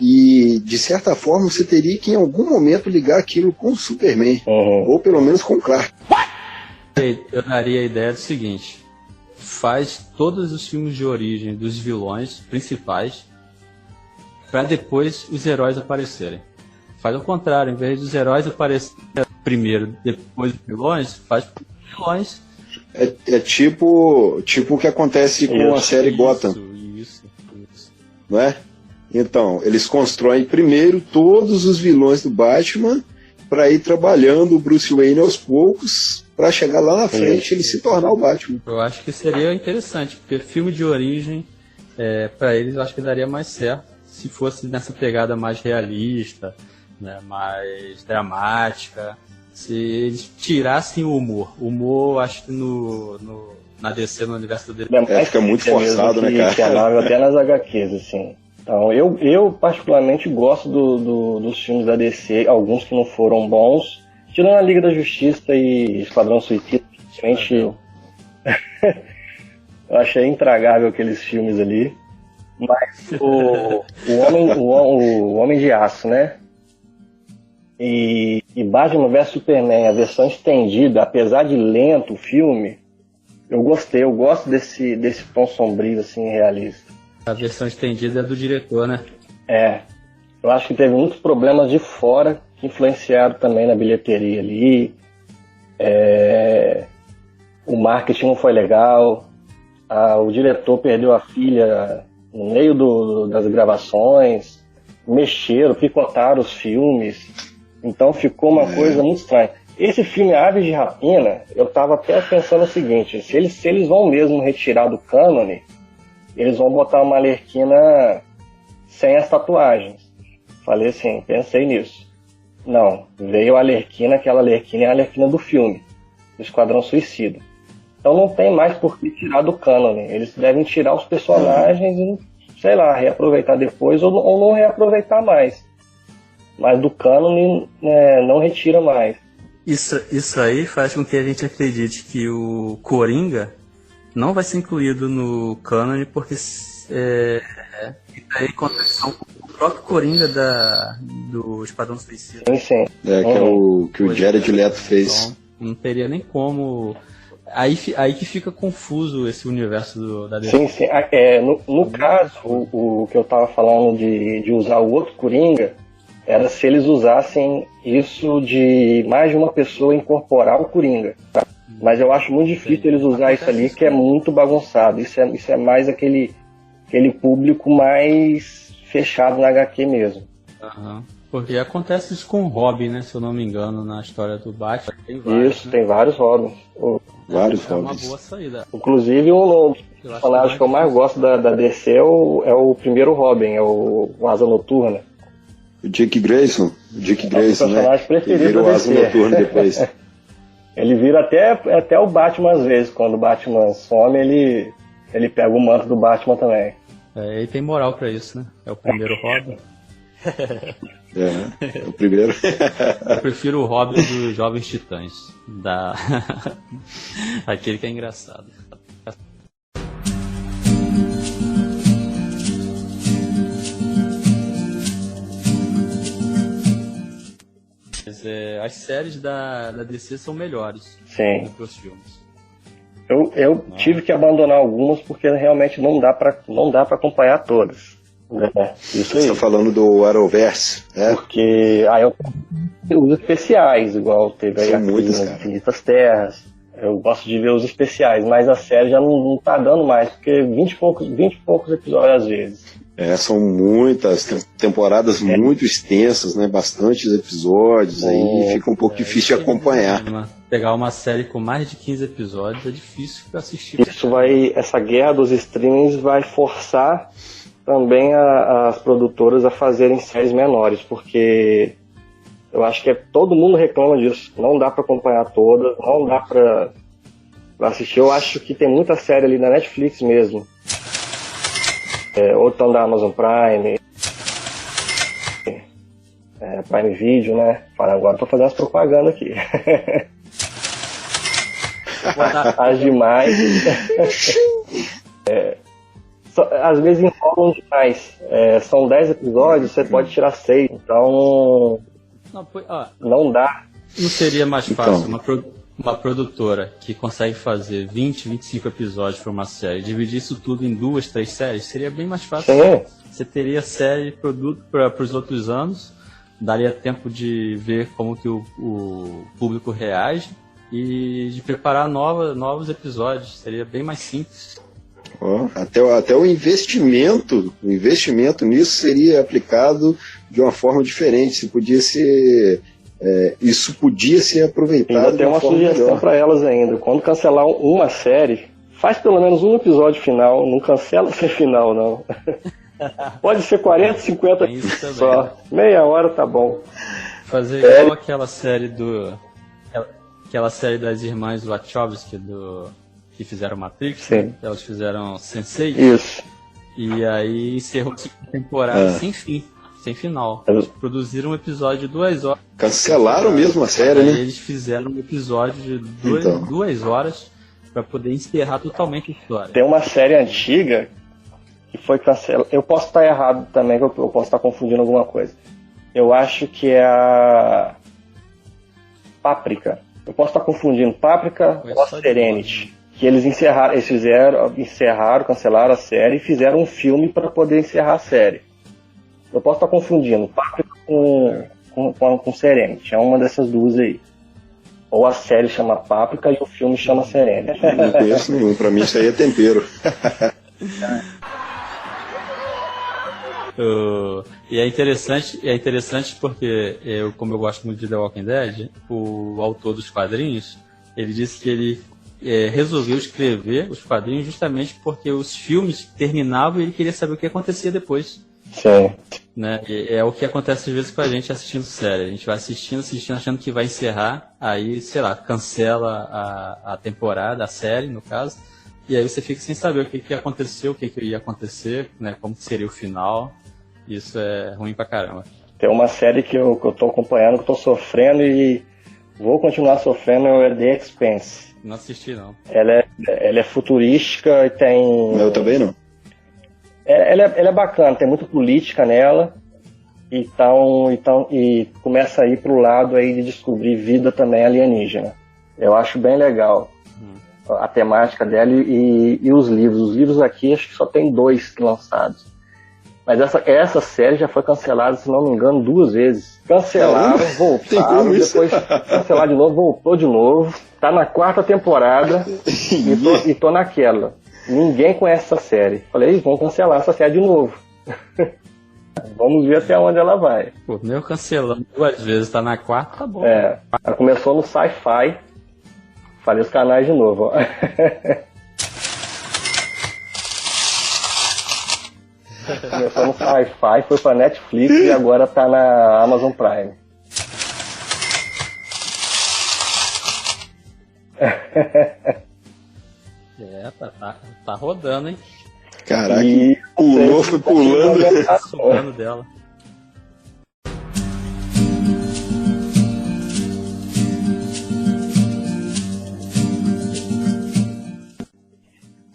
e, de certa forma, você teria que, em algum momento, ligar aquilo com o Superman. Ou, pelo menos, com o Clark.
Eu daria a ideia do seguinte. Faz todos os filmes de origem dos vilões principais para depois os heróis aparecerem. Faz o contrário. Em vez dos heróis aparecerem primeiro, depois os vilões, faz vilões.
É tipo o que acontece com a série Gotham.
Isso.
Não é? Então, eles constroem primeiro todos os vilões do Batman para ir trabalhando o Bruce Wayne aos poucos para chegar lá na frente e ele se tornar o Batman.
Eu acho que seria interessante, porque filme de origem, para eles, eu acho que daria mais certo se fosse nessa pegada mais realista, né, mais dramática. Se eles tirassem o humor. O humor, acho que na DC, no universo dele.
Fica muito forçado, né, cara?
Que a Marvel, até nas HQs, assim. Então, eu particularmente gosto dos filmes da DC, alguns que não foram bons, tirando a Liga da Justiça e Esquadrão Suicida, realmente eu achei intragável aqueles filmes ali. Mas o Homem de Aço, né? E Batman vs Superman, a versão estendida, apesar de lento o filme, eu gosto desse tom sombrio, assim, realista.
A versão estendida é do diretor, né?
Eu acho que teve muitos problemas de fora que influenciaram também na bilheteria ali. O marketing não foi legal. O diretor perdeu a filha no meio das gravações. Picotaram os filmes. Então ficou uma coisa muito estranha. Esse filme Aves de Rapina, eu tava até pensando o seguinte: se eles vão mesmo retirar do cânone, eles vão botar uma Arlequina sem as tatuagens. Falei assim, pensei nisso. Não, veio a Arlequina, aquela Arlequina é a Arlequina do filme, do Esquadrão Suicida. Então não tem mais por que tirar do cânone. Eles devem tirar os personagens e, sei lá, reaproveitar depois ou não reaproveitar mais. Mas do cânone não retira mais.
Isso aí faz com que a gente acredite que o Coringa não vai ser incluído no cânone porque está em contradição com o próprio Coringa do Esquadrão Suicida.
Sim.
Que o Jared Leto fez.
Então, não teria nem como. Aí que fica confuso esse universo da DC.
Sim. No caso, o que eu estava falando de usar o outro Coringa era se eles usassem isso de mais de uma pessoa incorporar o Coringa. Tá? Mas eu acho muito difícil eles usar isso ali, que é muito bagunçado. Isso é mais aquele público mais fechado na HQ mesmo.
Uhum. Porque acontece isso com o Robin, né? Se eu não me engano, na história do Batman. Tem vários,
isso, né? Tem vários Robins.
Vários
Robins. É uma boa saída.
Inclusive, um dos personagens que eu mais gosto da DC é o primeiro Robin, é o Asa Noturna.
O Dick Grayson,
o personagem preferido
ele vira o Asa Noturna depois.
Ele vira até o Batman às vezes. Quando o Batman some, ele pega o manto do Batman também.
Ele tem moral pra isso, né? É o primeiro Robin.
É o primeiro.
Eu prefiro o Robin dos Jovens Titãs. Aquele que é engraçado. Mas, as séries da DC são melhores do que os filmes.
Eu tive que abandonar algumas porque realmente não dá pra acompanhar todas. Isso aí.
Você tá falando do Arrowverse, né?
Porque eu os especiais, igual teve aí
muitas,
Infinitas Terras. Eu gosto de ver os especiais, mas a série já não tá dando mais, porque 20 e poucos episódios às vezes.
São muitas temporadas muito extensas, né? Bastantes episódios, aí fica um pouco difícil de acompanhar.
Pegar uma série com mais de 15 episódios é difícil pra assistir.
Essa guerra dos streamings vai forçar também as produtoras a fazerem séries menores, porque eu acho que todo mundo reclama disso. Não dá pra acompanhar todas, não dá pra assistir. Eu acho que tem muita série ali na Netflix mesmo. Ou então da Amazon Prime, Prime Video, né? Agora tô fazendo as propagandas aqui. As demais. Às vezes enrolam demais. São 10 episódios, você pode tirar 6. Então. Não dá.
Não seria mais fácil uma produtora que consegue fazer 20, 25 episódios para uma série, dividir isso tudo em 2, 3 séries? Seria bem mais fácil.
Sim.
Você teria série, produto para os outros anos, daria tempo de ver como que o público reage e de preparar novos episódios. Seria bem mais simples.
Até o investimento nisso seria aplicado de uma forma diferente. Isso podia ser aproveitado.
Ainda tem uma sugestão para elas ainda. Quando cancelar uma série, faz pelo menos um episódio final. Não cancela sem final, não. Pode ser 40, 50 só. Meia hora tá bom.
Fazer igual aquela série das irmãs Wachowski que fizeram Matrix.
Sim.
Elas fizeram Sense8.
Isso.
E aí encerrou a temporada sem fim. Sem final. Eles produziram um episódio de 2 horas.
Cancelaram mesmo a série, né?
Eles fizeram um episódio de 2 horas para poder encerrar totalmente a história.
Tem uma série antiga que foi cancelada. Eu posso estar errado também, eu posso estar confundindo alguma coisa. Eu acho que é a Páprica. Eu posso estar confundindo Páprica ou Serenity. Que eles cancelaram a série e fizeram um filme para poder encerrar a série. Eu posso estar confundindo Páprica com Serenity. É uma dessas duas aí. Ou a série chama Páprica e o filme chama Serenity.
Não conheço nenhum. Pra mim isso aí é tempero.
E é interessante porque, como eu gosto muito de The Walking Dead, o autor dos quadrinhos, ele disse que ele resolveu escrever os quadrinhos justamente porque os filmes terminavam e ele queria saber o que acontecia depois.
Sim.
Né? É o que acontece às vezes com a gente assistindo série. A gente vai assistindo, achando que vai encerrar, aí, sei lá, cancela a temporada, a série, no caso, e aí você fica sem saber o que aconteceu, o que ia acontecer, né? Como que seria o final. Isso é ruim pra caramba.
Tem uma série que eu tô acompanhando, que eu tô sofrendo e vou continuar sofrendo, é The Expanse.
Não assisti, não.
Ela é Ela é futurística e tem...
Eu também não.
Ela é bacana, tem muita política nela, e começa a ir pro lado aí de descobrir vida também alienígena. Eu acho bem legal a temática dela e os livros. Os livros aqui, acho que só tem 2 lançados. Mas essa série já foi cancelada, se não me engano, 2 vezes. Cancelaram, voltaram, depois cancelaram de novo, voltou de novo. Tá na 4ª temporada e tô naquela. Ninguém conhece essa série. Falei, vamos cancelar essa série de novo. Vamos ver até onde ela vai.
Pô, meu cancelando 2 vezes, tá na 4ª, tá bom.
Ela começou no Sci-Fi. Falei os canais de novo, ó. Começou no Sci-Fi, foi pra Netflix e agora tá na Amazon Prime.
Tá rodando, hein?
Caraca, pulou, foi pulando.
Sugando dela.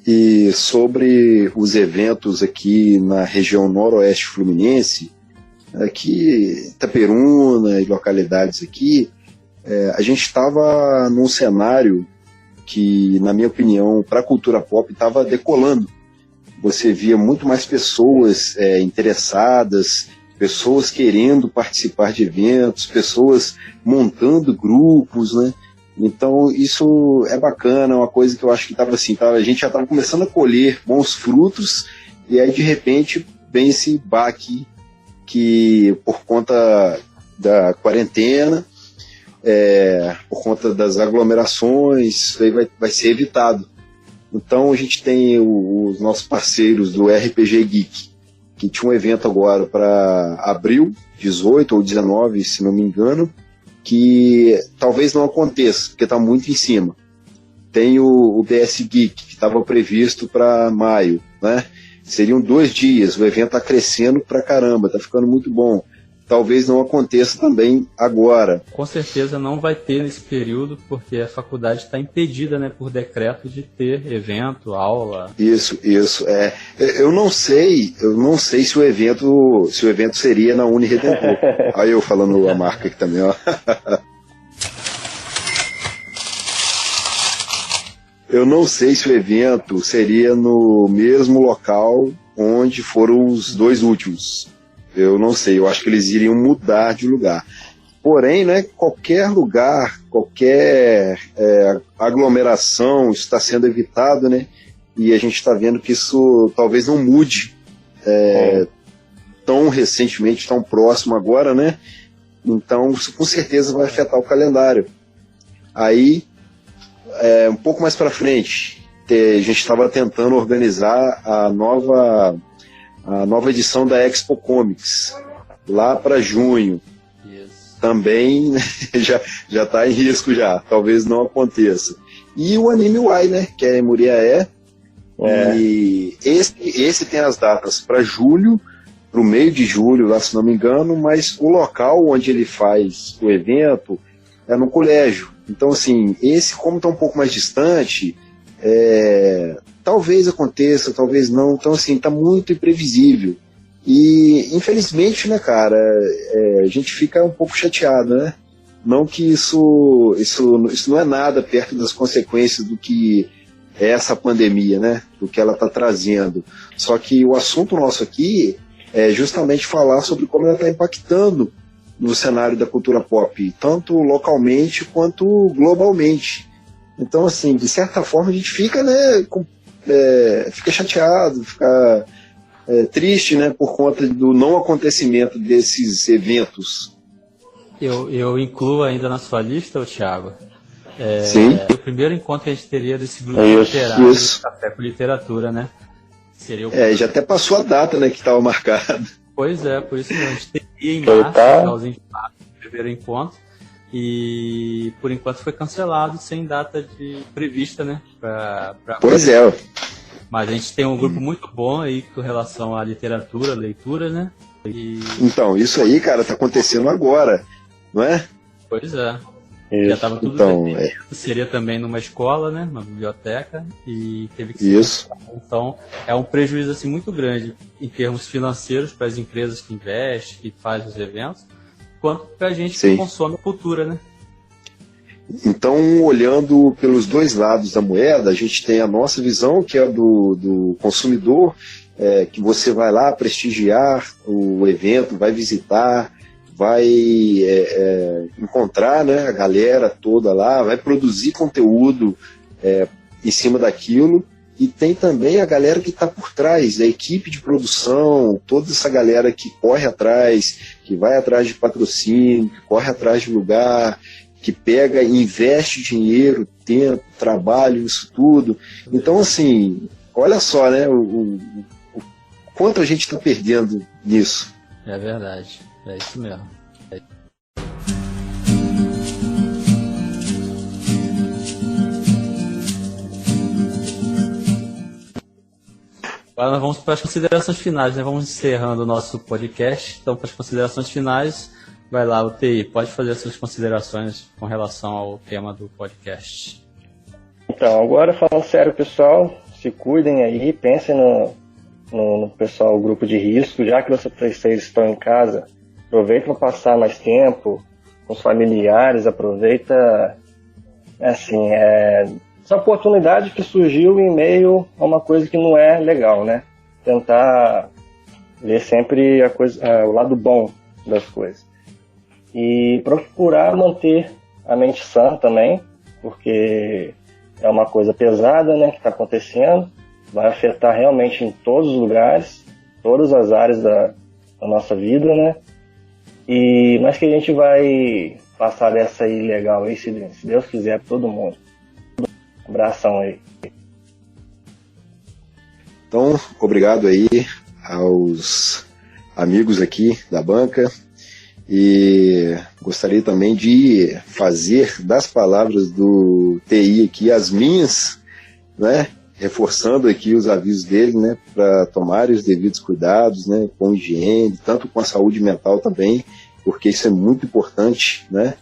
E sobre os eventos aqui na região noroeste fluminense, aqui Itaperuna e localidades aqui, a gente estava num cenário que, na minha opinião, para a cultura pop estava decolando. Você via muito mais pessoas interessadas, pessoas querendo participar de eventos, pessoas montando grupos, né? Então isso é bacana, é uma coisa que eu acho que estava assim, a gente já estava começando a colher bons frutos, e aí de repente vem esse baque que por conta da quarentena, por conta das aglomerações, isso aí vai ser evitado. Então a gente tem os nossos parceiros do RPG Geek, que tinha um evento agora para abril, 18 ou 19, se não me engano, que talvez não aconteça, porque está muito em cima. Tem o BS Geek, que estava previsto para maio, né? Seriam 2 dias, o evento está crescendo pra caramba, está ficando muito bom. Talvez não aconteça também agora.
Com certeza não vai ter nesse período, porque a faculdade está impedida, né, por decreto de ter evento, aula.
Isso. Eu não sei se o evento seria na Uniredentor. Aí eu falando a marca aqui também, ó. Eu não sei se o evento seria no mesmo local onde foram os 2 últimos. Eu não sei, eu acho que eles iriam mudar de lugar. Porém, né, qualquer lugar, qualquer aglomeração está sendo evitado, né? E a gente está vendo que isso talvez não mude tão recentemente, tão próximo agora, né? Então, isso com certeza vai afetar o calendário. Aí, um pouco mais para frente, a gente estava tentando organizar a nova edição da Expo Comics, lá para junho.
Isso.
Também já está em risco já, talvez não aconteça. E o Anime Y, né, que é em Muriaé, e esse tem as datas para julho, para o meio de julho, lá se não me engano, mas o local onde ele faz o evento é no colégio. Então, assim, esse, como está um pouco mais distante, talvez aconteça, talvez não. Então, assim, tá muito imprevisível. E, infelizmente, né, cara, a gente fica um pouco chateado, né? Não que isso não é nada perto das consequências do que é essa pandemia, né? Do que ela tá trazendo. Só que o assunto nosso aqui é justamente falar sobre como ela está impactando no cenário da cultura pop, tanto localmente quanto globalmente. Então, assim, de certa forma, a gente fica, né, fica chateado, fica triste, né, por conta do não acontecimento desses eventos.
Eu incluo ainda na sua lista, Thiago,
Sim.
o primeiro encontro que a gente teria desse grupo literário,
isso.
Café com Literatura, né? Seria
já até passou a data, né, que estava marcada.
Pois é, por isso mesmo, a gente teria em março, finalzinho de março, primeiro encontro, e por enquanto foi cancelado, sem data prevista, né?
Pois é.
Mas a gente tem um grupo muito bom aí com relação à literatura, leitura, né?
Então, isso aí, cara, tá acontecendo agora, não é?
Pois é. Já estava tudo
então,
seria também numa escola, né, uma biblioteca, e teve que
isso.
Então, é um prejuízo assim, muito grande em termos financeiros para as empresas que investem, que fazem os eventos, quanto para a gente que consome a cultura, né?
Então, olhando pelos dois lados da moeda, a gente tem a nossa visão, que é do consumidor, que você vai lá prestigiar o evento, vai visitar, vai encontrar, né, a galera toda lá, vai produzir conteúdo em cima daquilo, e tem também a galera que está por trás, a equipe de produção, toda essa galera que corre atrás, que vai atrás de patrocínio, que corre atrás de lugar, que pega e investe dinheiro, tempo, trabalho, isso tudo. Então, assim, olha só, né, o quanto a gente está perdendo nisso.
É verdade, é isso mesmo. Agora nós vamos para as considerações finais, né? Vamos encerrando o nosso podcast. Então, para as considerações finais, vai lá, o TI, pode fazer as suas considerações com relação ao tema do podcast.
Então, agora falando sério, pessoal, se cuidem aí, pensem no pessoal, grupo de risco, já que vocês estão em casa, aproveita para passar mais tempo com os familiares, aproveita, assim, essa oportunidade que surgiu em meio a uma coisa que não é legal, né? Tentar ver sempre o lado bom das coisas. E procurar manter a mente sã também, porque é uma coisa pesada, né, que está acontecendo, vai afetar realmente em todos os lugares, todas as áreas da nossa vida, né? Mas que a gente vai passar dessa aí legal aí, se Deus quiser, para todo mundo. Um abração aí.
Então, obrigado aí aos amigos aqui da banca, e gostaria também de fazer das palavras do TI aqui as minhas, né, reforçando aqui os avisos dele, né, para tomarem os devidos cuidados, né, com higiene, tanto com a saúde mental também, porque isso é muito importante, né,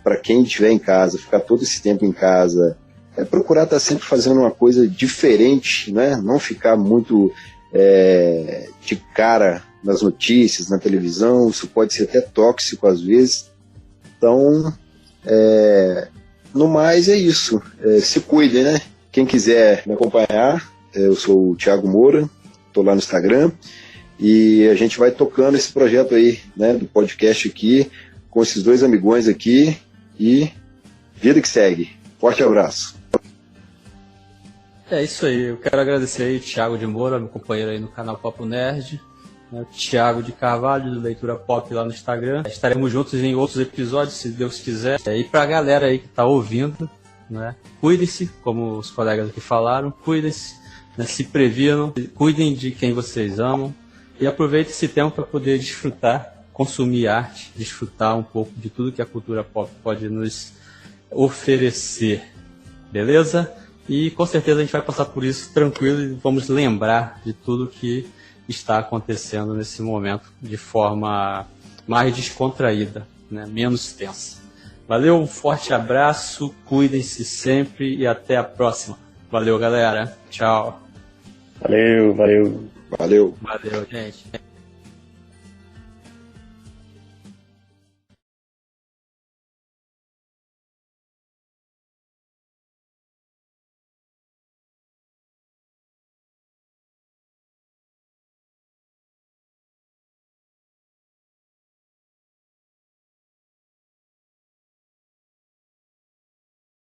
para quem estiver em casa, ficar todo esse tempo em casa, procurar estar sempre fazendo uma coisa diferente, né, não ficar muito de cara nas notícias, na televisão, isso pode ser até tóxico às vezes. Então, no mais é isso, se cuidem, né? Quem quiser me acompanhar, eu sou o Thiago Moura, estou lá no Instagram, e a gente vai tocando esse projeto aí, né, do podcast aqui, com esses dois amigões aqui, e vida que segue. Forte abraço.
É isso aí, eu quero agradecer aí o Thiago de Moura, meu companheiro aí no canal Papo Nerd, o Thiago de Carvalho, do Leitura Pop lá no Instagram. Estaremos juntos em outros episódios, se Deus quiser. E pra galera aí que tá ouvindo, né, cuidem-se, como os colegas aqui falaram, cuidem-se, né, se previnam, cuidem de quem vocês amam e aproveitem esse tempo para poder desfrutar, consumir arte, desfrutar um pouco de tudo que a cultura pop pode nos oferecer, beleza? E com certeza a gente vai passar por isso tranquilo e vamos lembrar de tudo que está acontecendo nesse momento de forma mais descontraída, né? Menos tensa. Valeu, um forte abraço, cuidem-se sempre e até a próxima. Valeu, galera. Tchau.
Valeu, valeu.
Valeu.
Valeu, gente.